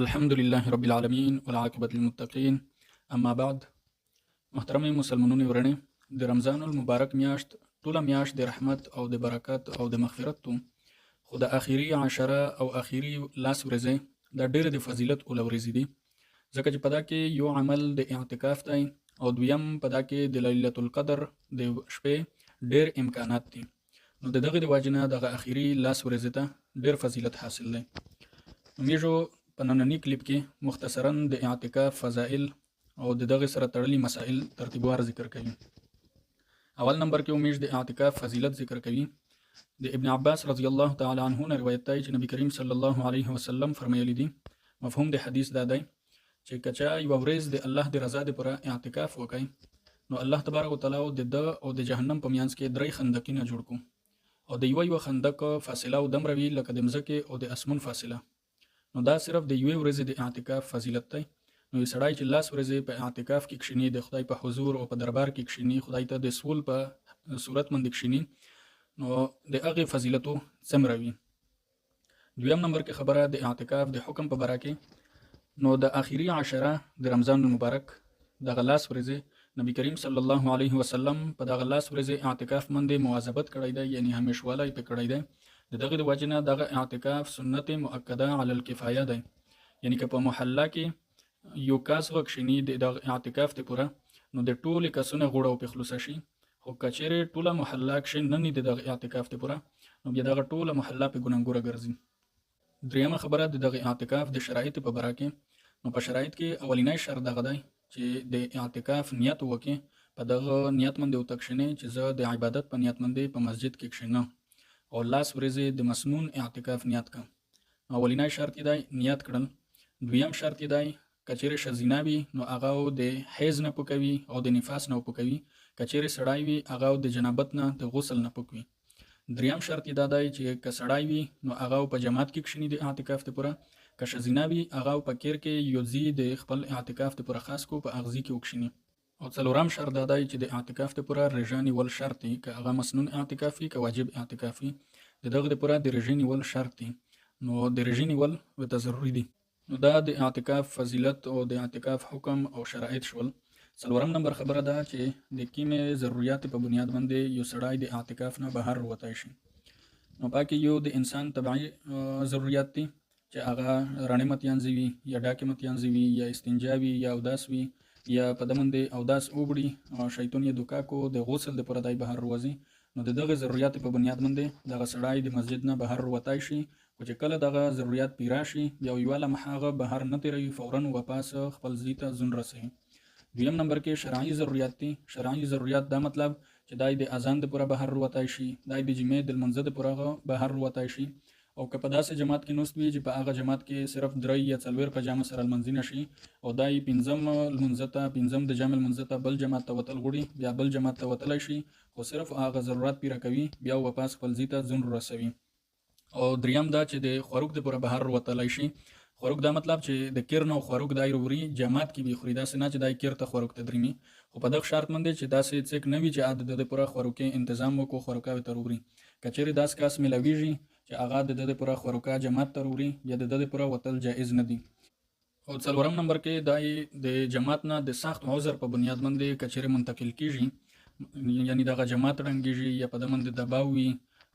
الحمد لله رب العالمین والعاقبۃ للمتقین اما بعد. محترم مسلمانونو ورنه د رمضان المبارک میاشت ټوله میاشت د رحمت او د برکت او د مغفرت تو خو د اخیری عشره او اخیری لاس ورځې د ډېر د فضیلت اول ورځې دي، ځکه چې پدا کې یو عمل د اعتکاف دی او دویم پدا کې د ليلة القدر د شپې ډېر امکانات دي. نو دغه د واجنه دغه اخیری لاس ورځې ته ډېر فضیلت حاصل دی. میږو په نننی کلیپ کې مختصرا د اعتکاف فضائل او دغه سره تړلي مسائل ترتیبوار ذکر کوي. اول نمبر کې میږ د اعتکاف فضیلت ذکر کوي. د ابن عباس رضی الله تعالی عنه نه روایت دی چې نبی کریم صلی الله علیه وسلم فرمایلی دي. مفهوم د حدیث دا دی چې کچا یو ورځ د الله د رضا لپاره اعتکاف وکړي نو الله تبارک وتعالى او د جهنم په میانس کې درې خندقونه جوړ کو او د یو خندق فاصله او دمروي لکه د مځکه او د اسمن فاصله. نو دا صرف د یوې ورځې د اعتکاف فضیلت دی. نو سړی چې لاس ورځې په اعتکاف کې کښینی د خدای په حضور او په دربار کې کښینی خدای ته د سول په صورت باندې کښینی نو د هغه فضیلتو څومره وي. دویم نمبر کې خبره د اعتکاف د حکم په باره کې. نو د اخیری عشره د رمضان المبارک د غلاس ورځې نبی کریم صلی الله علیه وسلم په د غلاس ورځې اعتکاف باندې مواظبت کړی دی، یعنی همیشوالی په کړی دی. دغه د وجنه دغه اعتکاف سنت مؤکده علی الکفایه دی، یعنی که په محله کې یو کس وکښینی د اعتکاف ته پوره نو د ټول کسونه غوړو په خلاص شي، خو کچېره ټوله محله کې نه نه د اعتکاف ته پوره نو بیا دغه ټوله محله په ګناګوره ګرځي. دریمه خبره د دغه اعتکاف د شرایط په باره کې. نو په شرایط کې اولینی شرط دغه دی چې د اعتکاف نیت وکړي، په دغه نیت باندې وتښینی چې زه د عبادت په نیت باندې په مسجد کې کښینم او لاس ورځې د مسنون اعتکاف نیت کړم. اولینی شرط دی نیت کړل. دویم شرط دی کچېره شزینه وي نو هغه د حیض نه پوکوي او د نفاس نه پوکوي، کچېره سړی وي هغه د جنابت نه د غسل نه پوکوي. دریم شرط دا دی چې که سړی وي نو هغه په جماعت کې کښینی د اعتکاف ته پوره، که شزینه وي هغه په کیر کې یو ځای د خپل اعتکاف ته پوره خاص کو په اغزي کې وکښینی. او څلورم شرط دا دی چې د اعتکاف ته پوره رجانی ول شرط دی، که هغه مسنون اعتکافي که واجب اعتکافي دغه لپاره د رژې نیول شرط دی. نو د رژې نیول ورته ضروري دي. نو دا د اعتکاف فضیلت او د اعتکاف حکم او شرایط شول. څلورم نمبر خبره ده چې د کیمې ضرورت په بنیاد باندې یو سړی د اعتکاف نه بهر وتای شي. نو پاکي یو د انسان طبيعي ضرورت دي چې هغه رڼې متیانځي وي یا ډاکې متیانځي وي یا استنجا وي یا اوداس وي یا په دمنده اوداس وبړي او شیطان یې دوکا کو د غسل لپاره دای بهر وځي. نو دغه ضرورت په بنیاد باندې دغه سړی د مسجد نه بهر وتای شي، خو چې کله دغه ضرورت پیرا شي بیا یو لمحه هغه بهر نه تیروي، فورا واپس خپل ځای ته ځون رسوي. دویم نمبر کې شرعي ضرورت دي. شرعي ضرورت دا مطلب چې دای د اذان د پوره بهر وتای شي، دای د جمعې د منځ د پوره بهر وتای شي، او که په داسې جماعت کې نوست وي چې په هغه جماعت کې صرف درې یا څلور په جامه سره لمنځي نشي او دای پنځم لمنځته پنځم د جامع لمنځته بل جماعت ته وتل غوړي بیا بل جماعت ته وتلی شي، خو صرف هغه ضرورت پیره کوي بیا واپس خپل ځای ته ځون رسوي. او دریم دا چې د خوراک د پوره بهر وتلی شي. خوراک دا مطلب چې د کیر نو خوراک دای وروړي جماعت کې به خوري، داسې نه چې دای کیر ته خوراک ته درمي، خو په دغه شرط باندې چې داسې څوک نه وي چې عادت د پوره خوراک تنظیم وکړو خوراکاوي ته وروړي. کچېرې داس کاس ملويږي چې هغه د پوره خوراکا جماعت ته وروړي یا د پوره وتل جایز نه دي. او څلورم نمبر کې دای د جماعت نه د سخت عذر په بنیاد باندې کچېرې منتقل کیږي، یعنی دغه جماعت رنګیږي یا په دمن د دباو وي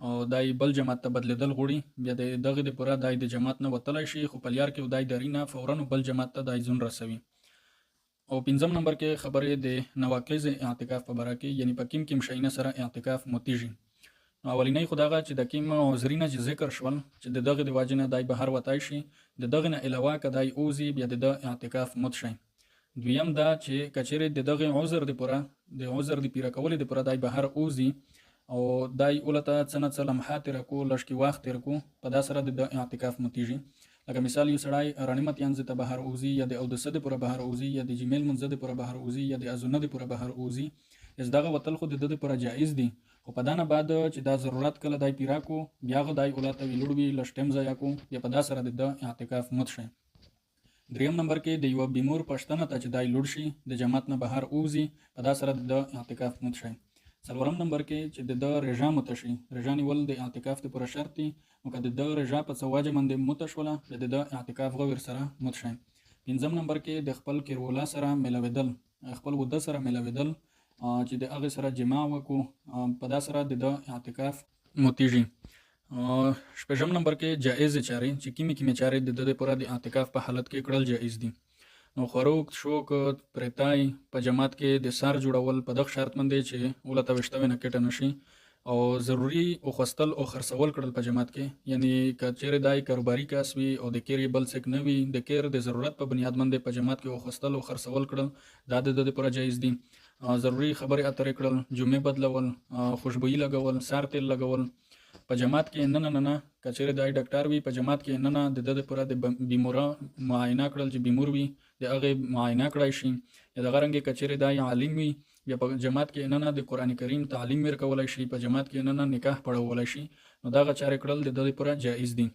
او دای بل جماعت ته بدلیدل غوړي بیا دغه د پوره دای د جماعت نه وتلی شي، خو په لیار کې دای درینه فورا بل جماعت ته دای ځون رسوي. او پنځم نمبر کې خبرې د نواقض اعتکاف په باره کې، یعنی په کیم شینه سره اعتکاف متیږي. اولینی خداغه چې د کیم عذرینه چې ذکر شول چې دغه د واجنه دای بهر وتای شي، دغه نه علاوه کدای اوزي بیا د اعتکاف مت شي. دویم دا چې کچېره دغه عذر د پوره د عذر د پیره کول د پوره دای بهر اوزي او دای اولته څنګه څلم حاتره کو لشکي وخت تر کو په داسره د اعتکاف متیږي. لکه مثال یو سړی رڼمت یانځ ته بهر اوزي یا د اودسه د پوره بهر اوزي یا د جمیل منځ د پوره بهر اوزي یا د ازونه د پوره بهر اوزي، از دغه وتل خو د پوره جایز دي، خو په دانه بعد چې دا ضرورت کله دای پیرا کو بیا غو دای اولته ویلوړوي لشتم ځای کو یا په داسره د اعتکاف مت شي. دریم نمبر کې د یو بیمور پښتنه ته چې دای لوړ شي د جماعت نه بهر اوزي په داسره د اعتکاف مت شي. څلورم نمبر کې چې د رضا متشي رضا نیول د اعتکاف ته پوره شرط دي نو که د رضا په څه وجه باندې متشوله د اعتکاف غوړ سره متشي. پنځم نمبر کې د خپل کیرولا سره ملاویدل خپل وده سره ملاویدل چې د هغه سره جما وکړو په دا سره د اعتکاف متیږي. شپږم نمبر کې جائز چارې چې کیمه چارې د لپاره د اعتکاف په حالت کې کړل جائز دي. نو خوروک شوک پرتای په جماعت کې د سار جوړول په دغه شرط باندې چې ولته وشتوي نه کټه نشي او ضروری او خستل او خرڅول کړل په جماعت کې یعنی کچېره دای کاروباري کاس وي او د کېری بل څه نه وي د کېر د ضرورت په بنیاد باندې په جماعت کې او خستل او خرڅول کړل دا د لپاره جایز دي. ضروری خبره اترې کړل جمعه بدلول خوشبوئی لګول سار تل لګول په جماعت کې نه کچېره دای ډاکټر وي په جماعت کې نه د لپاره د بیمورا معاینه کړل چې بیمور وي د هغه معاینه کړای شي یا د غرنګ کچېره دای عالم وي یا په جماعت کې نه د قران کریم تعلیم ورکولای شي په جماعت کې نه نکاح پړولای شي نو دا چارې کړل د لپاره جایز دي.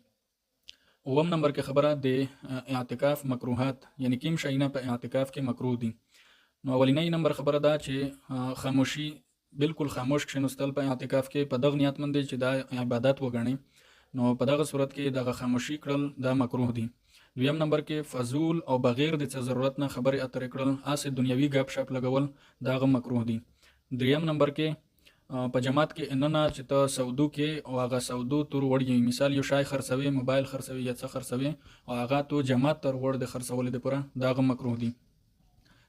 اوم نمبر کې خبره د اعتکاف مکروهات یعنی کوم شیونه په اعتکاف کې مکروه دي. نو اولینی نمبر خبره دا چې خاموشي بالکل خاموش کښینوستل په اعتکاف کې په دغه نیت مند چې دا عبادت وګڼي نو په دغه صورت کې دغه خاموشي کړل دا مکروه دي. دویم نمبر کې فضول او بغیر د ضرورت نه خبرې اترې کړل اسه دنیوي غپ شپ لګول دا مکروه دي. دریم نمبر کې په جماعت کې اننا چې ته سودو کې او هغه سودو تور وړي مثال یو شای خرڅوي موبایل خرڅوي یا څه خرڅوي او هغه تو جماعت تر وړ د خرڅول د پوره دا مکروه دي.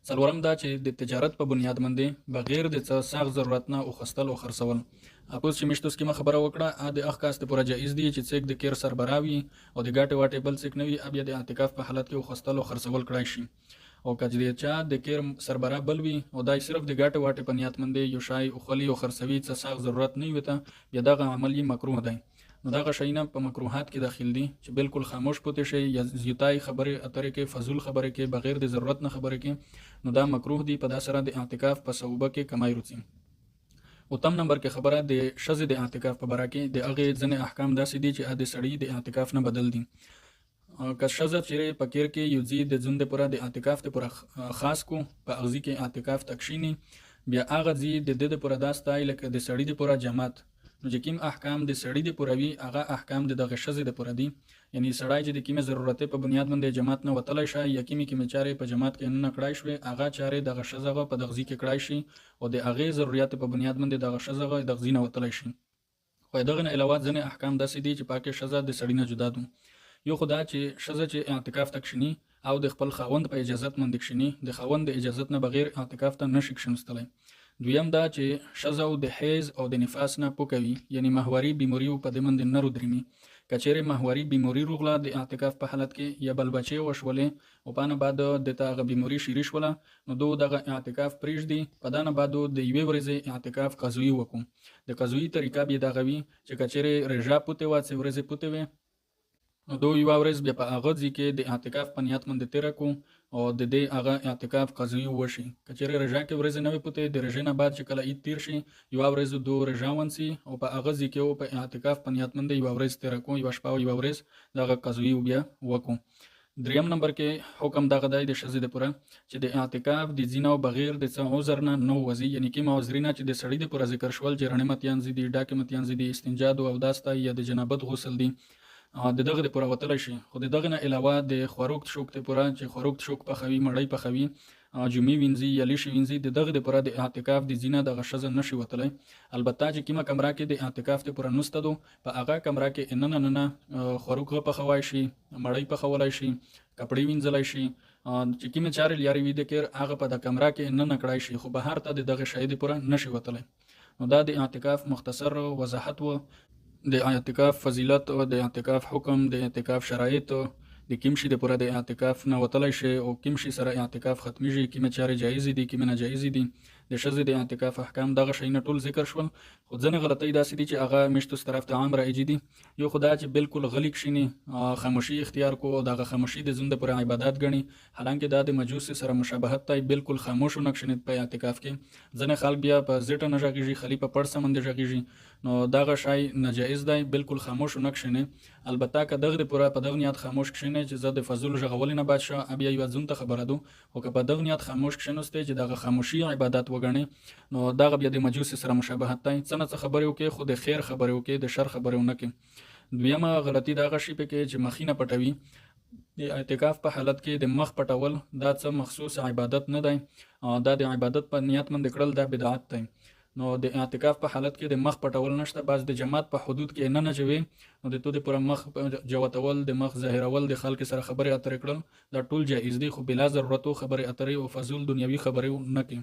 څلورم دا چې د تجارت په بنیاد باندې بغیر د څه ساغ ضرورت نه او خستل او خرڅول اپوس چې مشتوس کې خبره وکړه ا د اخکاست پوره جایز دي چې څوک د کیر سربراوي او د ګاټه واټه بل څوک نوي اب د اعتکاف په حالت کې او خستل او خرڅول کړای شي او کجدي چا د کیر سربرا بل وي او دای صرف د ګاټه واټه په نیت باندې یو شای او خلی او خرڅوي څه ساغ ضرورت نه وي ته بیا دغه عملی مکروه دی. نو دغه شیونه په مکروهات کې داخل دي چې بالکل خاموش پوتې شي یا زیاتای خبره اترې کې فضول خبره کې بغیر د ضرورت نه خبره کې نو دا مکروه دي په داسره د اعتکاف په صوبه کې کمای روزي. او تم نمبر کې خبره د شذ د اعتکاف په باره کې د هغه ځنې احکام داسې دي چې د سړی د اعتکاف نه بدل دي. که شذ چې پکیر کې یو زی د ژوند پر د اعتکاف ته پر خاص کو په اغزي کې اعتکاف تکشینی بیا هغه زی د دې پر داستای لکه د سړی د پر جماعت نو چې کوم احکام د سړی د پوروي هغه احکام د غشزې د پوره دي یعنی سړی چې د کومه ضرورت په بنیاد باندې جماعت نه وتلای شي یا کومه چارې په جماعت کې نه کړای شوی هغه چارې د غشزغه په دغزي کې کړای شي او د هغه ضرورت په بنیاد باندې د غشزغه د غزي نه وتلای شي. خو دغه نه علاوه ځنه احکام داسې دي چې پاکه شزه د سړی نه جدا دي. یو خدای چې شزه چې اعتکاف تکشنی او د خپل خاوند په اجازه مند کښنی د خاوند د اجازه نه بغیر اعتکاف ته نشي کښنستلای. دویم دا چې شزه او د حیض او د نفاس نه پوکوي یعنی ماهواري بیماری په دمند نه رودرمي کچېره ماهواري بیماری روغله د اعتکاف په حالت کې یا بل بچي وشولې او پانه بعد د تاغه بیماری شریش ولا نو دوه دغه اعتکاف پریږدي په دانه بعد د یوې ورځې اعتکاف قضوي وکم د قضوي طریقه به دغه وی چې کچېره رجا پوتې واڅ ورځې پوتې وي نو دوه یو ورځ بیا په هغه ځکه د اعتکاف په نیت مند تیر کو او د دې هغه اعتکاف قضوي وشي کچېره رجا کې ورځ نه پوتې د رجا نه بعد چې کله ای تیر شي یو ورځ دوه رجا ونسي او په هغه ځکه او په اعتکاف په نیت مند یو ورځ تیر کو یو شپه یو ورځ دغه قضوي بیا وکم. دریم نمبر کې حکم دغه د شذ د پوره چې د اعتکاف د زینو بغیر د څه عذر نه نو وزي یعنی کې معذرینه چې د سړی د پوره ذکر شول چې رڼه متیان زیدي ډاکه متیان زیدي استنجا او داستا یا د جنابت غسل دي د دغه د پوره وتل شي. خو د دغه نه علاوه د خوروکت شوک ته پوره چې خوروکت شوک په خوي مړی په خوي جمعي وینځي یا لیشي وینځي د دغه د پوره د اعتکاف د زینه د غشزه نشي وتلای. البته چې کیمه کمره کې د اعتکاف ته پوره نستدو په هغه کمره کې نه خوروک په خوای شي مړی په خولای شي کپړې وینځلای شي چې کیمه چارې لري وي د کېر هغه په د کمره کې نه کړای شي خو بهر ته دغه شاید پوره نشي وتلای. نو دا د اعتکاف مختصر وضاحت و د اعتکاف فضیلت او د اعتکاف حکم د اعتکاف شرایط د کوم شي د پوره د اعتکاف نه وتلای شي او کوم شي سره اعتکاف ختميږي کومه چارې جایز دي کومه ناجایز دي د شذ د اعتکاف احکام دغه شي نه ټول ذکر شول. خو ځنه غلطۍ داسې دي چې هغه مشتوس طرف ته عام راځي دي. یو خدای چې بالکل غلیک شینی خاموشي اختیار کو دغه خاموشي د زنده پر عبادت غني حالانکه دا د مجوس سره مشابهت تای بالکل خاموش نقشنت په اعتکاف کې ځنه خلک بیا په زټه نژغيږي خلیفہ پر سمند ژغيږي نو دغه شای ناجایز دی بالکل خاموش نقشنه البته که دغه پوره په دغه نیت خاموش کښینی چې زه د فضول ژغولې نه بچ شه بیا یوه ځون ته خبره ده خو که په دغه نیت خاموش کښینستی چې دغه خاموشي عبادت وګڼې نو دغه بیا د مجوس سره مشابهت دی څه نه څه خبرې وکړې خو د خیر خبرې وکړې د شر خبرې ونه کړې. دویمه غلطي دغه شی پکې چې مخینه پټوي. د اعتکاف په حالت کې د مخ پټول دا څه مخصوص عبادت نه دی، دا د عبادت په نیت باندې کړل دا بدعت دی. نو د اعتکاف په حالت کې د مخ پټول نشته، بس د جماعت په حدود کې نه نجوي نو د تو د پوره مخ جوتول د مخ ظاهرول د خلک سره خبرې اترې کړل دا ټول جایز دي، خو بلا ضرورتو خبرې اترې او فضول دنیوي خبرې نه کوي.